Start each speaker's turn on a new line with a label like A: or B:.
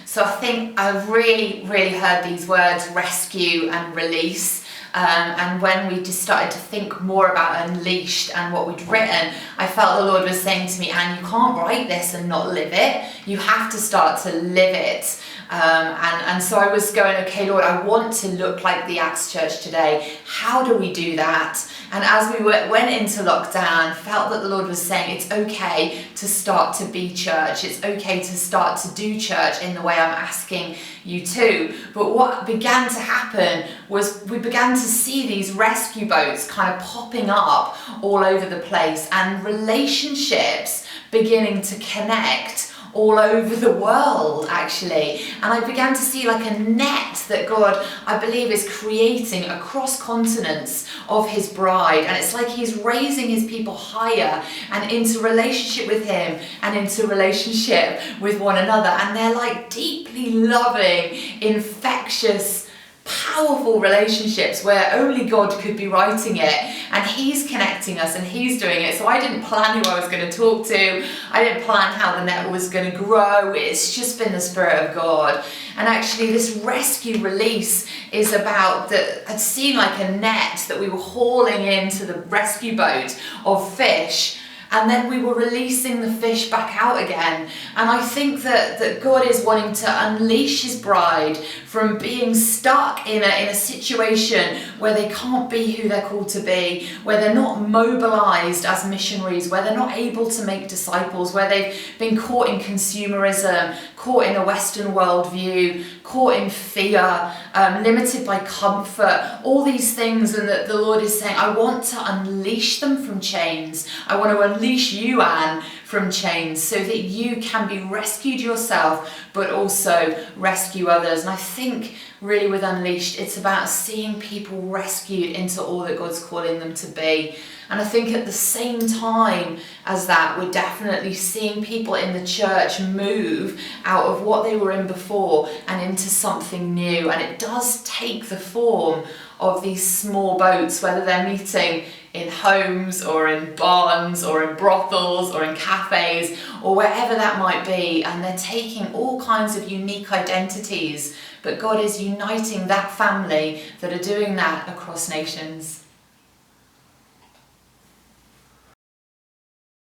A: So I think I really heard these words, rescue and release. And when we just started to think more about unleashed and what we'd written, I felt the Lord was saying to me, Anne, you can't write this and not live it. You have to start to live it. And so I was going, okay, Lord, I want to look like the Acts Church today. How do we do that? And as we went into lockdown, felt that the Lord was saying it's okay to start to be church. It's okay to start to do church in the way I'm asking you to. But what began to happen was we began to see these rescue boats kind of popping up all over the place and relationships beginning to connect all over the world, actually. And I began to see like a net that God, I believe, is creating across continents of his bride. And it's like he's raising his people higher and into relationship with him and into relationship with one another. And they're like deeply loving, infectious, powerful relationships where only God could be writing it, and he's connecting us and he's doing it. So I didn't plan who I was going to talk to. I didn't plan how the net was going to grow. It's just been the Spirit of God. And actually this rescue release is about that. I'd seen like a net that we were hauling into the rescue boat of fish, and then we were releasing the fish back out again. And I think that God is wanting to unleash his bride from being stuck in a situation where they can't be who they're called to be, where they're not mobilized as missionaries, where they're not able to make disciples, where they've been caught in consumerism, caught in a Western worldview, caught in fear, limited by comfort, all these things. And that the Lord is saying, I want to unleash them from chains. I want to unleash you, Anne, from chains so that you can be rescued yourself, but also rescue others. And I think really with Unleashed, it's about seeing people rescued into all that God's calling them to be. And I think at the same time as that, we're definitely seeing people in the church move out of what they were in before and into something new. And it does take the form of these small boats, whether they're meeting in homes or in barns or in brothels or in cafes or wherever that might be, and they're taking all kinds of unique identities, but God is uniting that family that are doing that across nations.